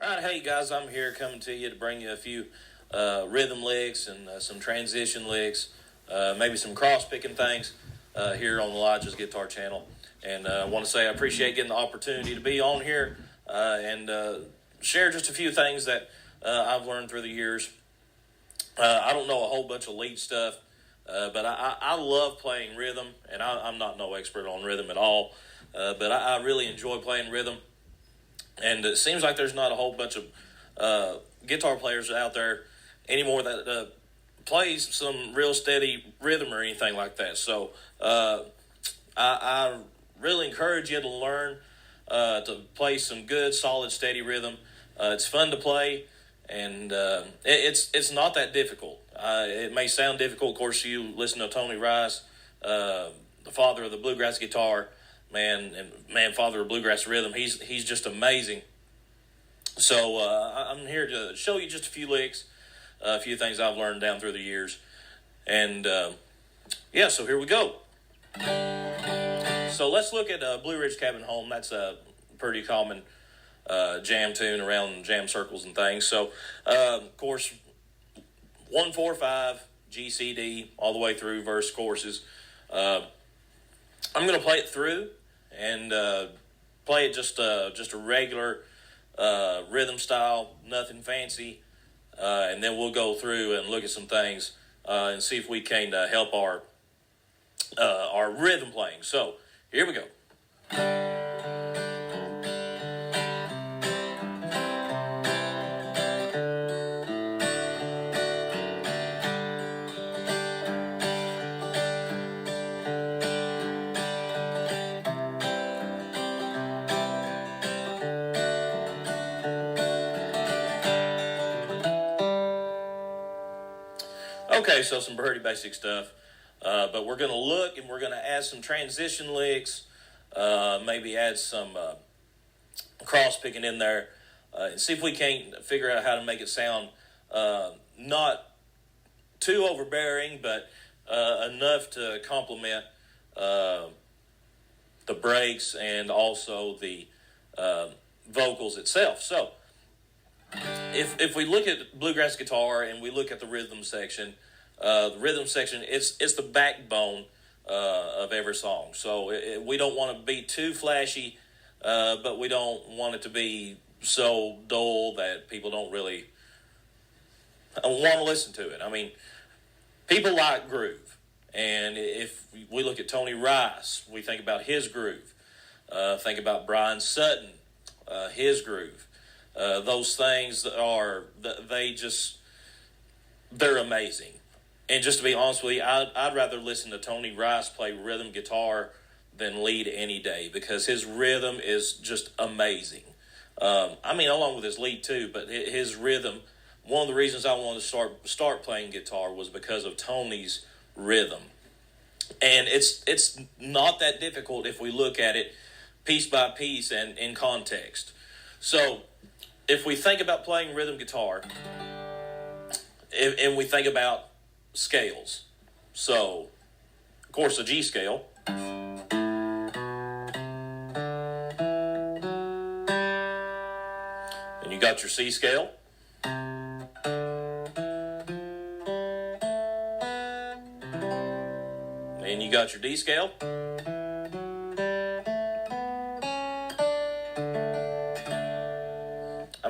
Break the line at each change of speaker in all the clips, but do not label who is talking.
All right, hey guys, I'm here coming to you to bring you a few rhythm licks and some transition licks, maybe some cross picking things here on Elijah's Guitar Channel. And I want to say I appreciate getting the opportunity to be on here and share just a few things that I've learned through the years. I don't know a whole bunch of lead stuff, but I love playing rhythm, and I'm not no expert on rhythm at all, but I really enjoy playing rhythm. And it seems like there's not a whole bunch of guitar players out there anymore that plays some real steady rhythm or anything like that. So I really encourage you to learn to play some good, solid, steady rhythm. It's fun to play, and it's not that difficult. It may sound difficult. Of course, you listen to Tony Rice, the father of the bluegrass guitar. Man, father of bluegrass rhythm. He's just amazing. So I'm here to show you just a few licks, a few things I've learned down through the years, and yeah. So here we go. So let's look at Blue Ridge Cabin Home. That's a pretty common jam tune around jam circles and things. So of course, 1-4-5 G C D all the way through verse choruses. I'm going to play it through and play it just a regular rhythm style, nothing fancy, and then we'll go through and look at some things and see if we can help our rhythm playing. So here we go. Okay, so some pretty basic stuff, but we're going to look and we're going to add some transition licks, maybe add some cross picking in there, and see if we can't figure out how to make it sound not too overbearing, but enough to complement the breaks and also the vocals itself. So if we look at bluegrass guitar and we look at the rhythm section, it's the backbone of every song. So we don't want to be too flashy, but we don't want it to be so dull that people don't really want to listen to it. I mean, people like groove. And if we look at Tony Rice, we think about his groove. Think about Brian Sutton, his groove. Those things they're amazing. And just to be honest with you, I'd rather listen to Tony Rice play rhythm guitar than lead any day because his rhythm is just amazing. Along with his lead too, but his rhythm, one of the reasons I wanted to start playing guitar was because of Tony's rhythm. And it's not that difficult if we look at it piece by piece and in context. So if we think about playing rhythm guitar, and we think about scales, so of course a G scale, and you got your C scale, and you got your D scale,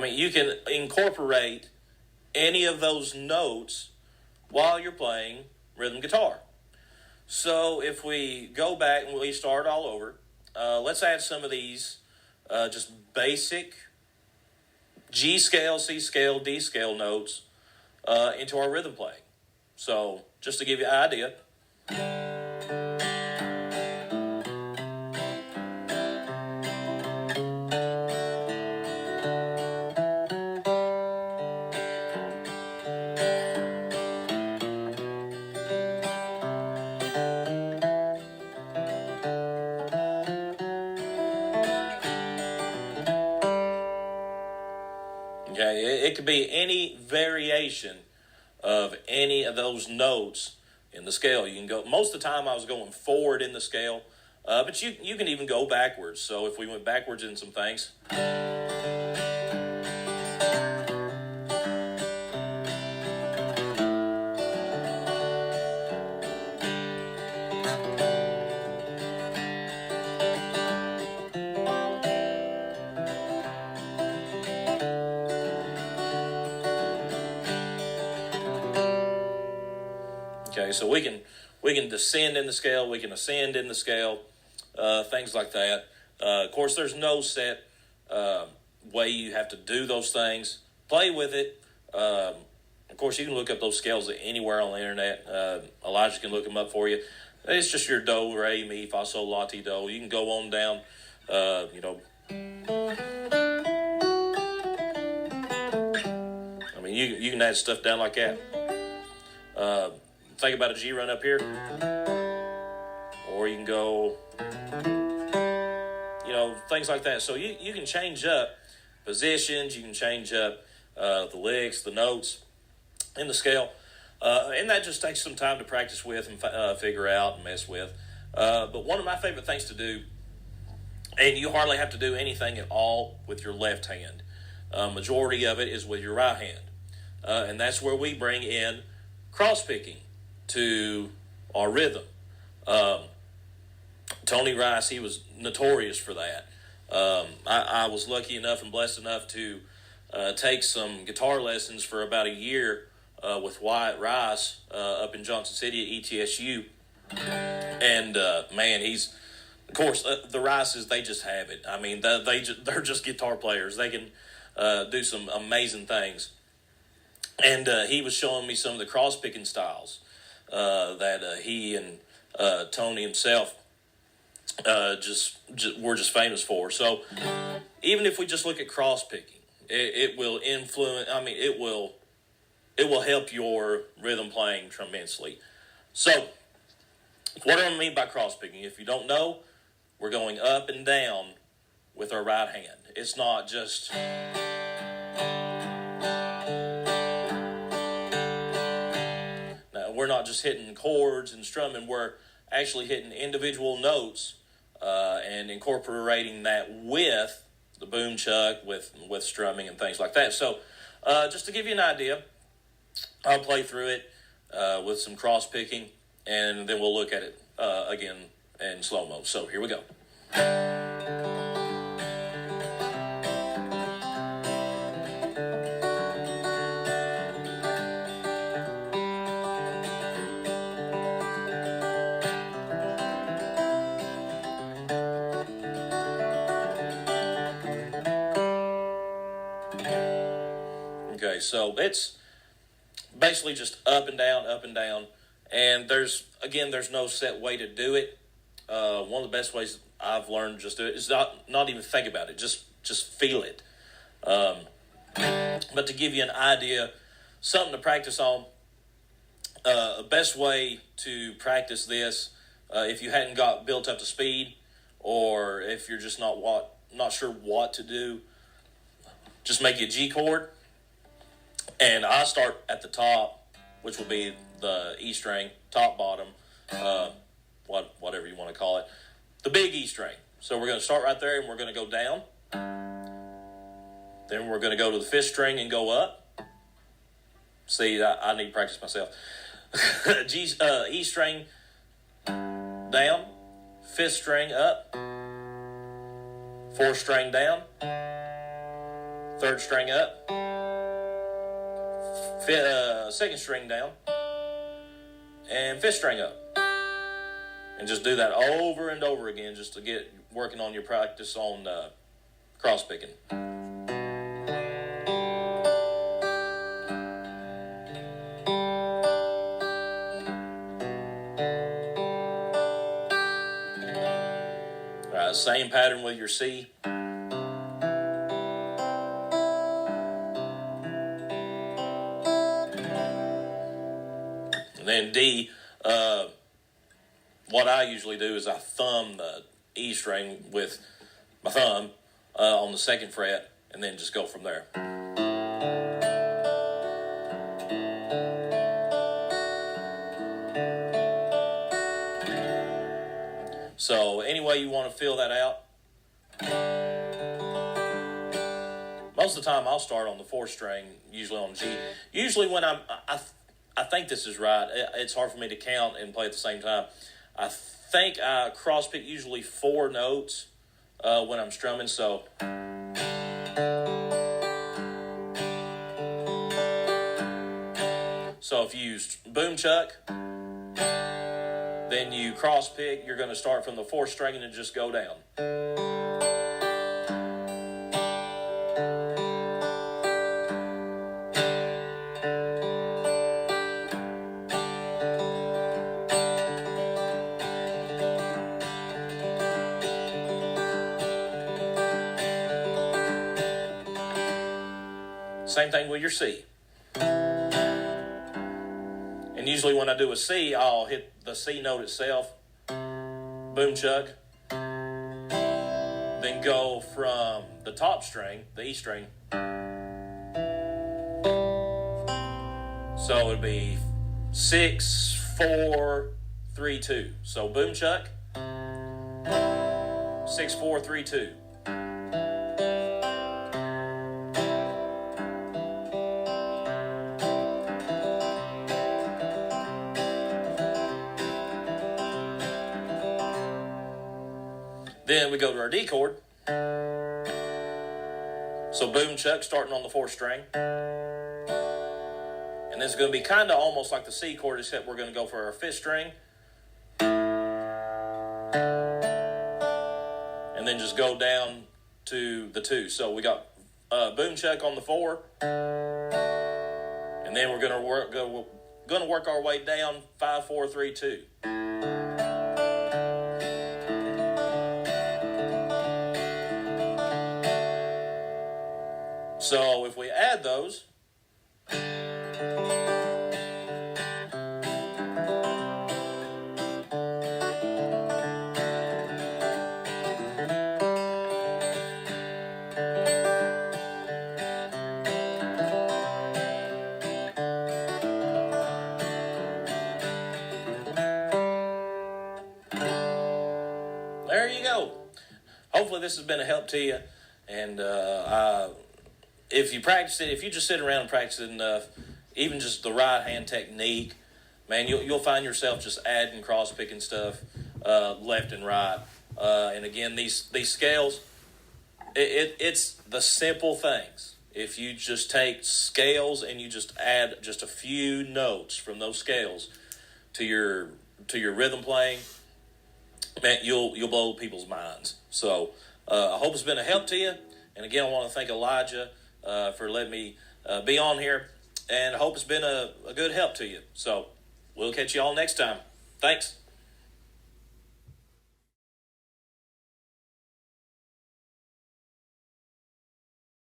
you can incorporate any of those notes while you're playing rhythm guitar. So if we go back and we start all over, let's add some of these just basic G scale, C scale, D scale notes into our rhythm playing. So just to give you an idea. Okay, it could be any variation of any of those notes in the scale. You can go, most of the time I was going forward in the scale, but you can even go backwards. So if we went backwards in some things. Okay, so we can descend in the scale, we can ascend in the scale, things like that. Of course, there's no set way you have to do those things. Play with it. Of course, you can look up those scales anywhere on the internet. Elijah can look them up for you. It's just your do, re, mi, fa, sol, la, ti, do. You can go on down, I mean, you can add stuff down like that. Think about a G run up here. Or you can go, things like that. So you can change up positions. You can change up the licks, the notes in the scale. And that just takes some time to practice with and figure out and mess with. But one of my favorite things to do, and you hardly have to do anything at all with your left hand. Majority of it is with your right hand. And that's where we bring in cross picking to our rhythm. Tony Rice, he was notorious for that. I was lucky enough and blessed enough to take some guitar lessons for about a year with Wyatt Rice up in Johnson City at ETSU. And, man, he's, of course, the Rices, they just have it. I mean, they're just guitar players. They can do some amazing things. And he was showing me some of the cross-picking styles that he and Tony himself just were just famous for. So even if we just look at cross-picking, it will influence, it will help your rhythm playing tremendously. So what do I mean by cross-picking? If you don't know, we're going up and down with our right hand. It's not just... We're not just hitting chords and strumming. We're actually hitting individual notes and incorporating that with the boom chuck, with strumming and things like that. So just to give you an idea, I'll play through it with some cross picking, and then we'll look at it again in slow-mo. So here we go. Okay, so it's basically just up and down, and there's no set way to do it. One of the best ways I've learned just to do it is not even think about it, just feel it. But to give you an idea, something to practice on, the best way to practice this, if you hadn't got built up to speed, or if you're just not sure what to do, just make you a G chord. And I start at the top, which will be the E string, top, bottom, whatever you want to call it, the big E string. So we're going to start right there, and we're going to go down. Then we're going to go to the fifth string and go up. See, I need to practice myself. E string down, fifth string up, fourth string down, third string up, second string down, and fifth string up. And just do that over and over again just to get working on your practice on cross picking. Same pattern with your C. And then D, what I usually do is I thumb the E string with my thumb on the second fret, and then just go from there. So any way you want to fill that out. Most of the time I'll start on the fourth string, usually on G. Usually when I think this is right. It's hard for me to count and play at the same time. I think I cross pick usually 4 notes when I'm strumming. So if you use boom chuck, when you cross pick, you're going to start from the 4th string and just go down. Same thing with your C. And usually when I do a C, I'll hit the C note itself, boom chuck, then go from the top string, the E string. So it'd be 6, 4, 3, 2. So boom chuck, 6, 4, 3, 2. Then we go to our D chord. So boom chuck starting on the 4th string. And this is going to be kind of almost like the C chord, except we're going to go for our 5th string. And then just go down to the 2. So we got boom chuck on the 4. And then we're going to work our way down 5, 4, 3, 2. So if we add those, there you go. Hopefully this has been a help to you. And if you practice it, if you just sit around and practice it enough, even just the right hand technique, man, you'll find yourself just adding, cross picking stuff left and right. And again, these scales, it's the simple things. If you just take scales and you just add just a few notes from those scales to your rhythm playing, man, you'll blow people's minds. So I hope it's been a help to you. And again, I want to thank Elijah for letting me be on here, and I hope it's been a good help to you. So we'll catch you all next time. Thanks.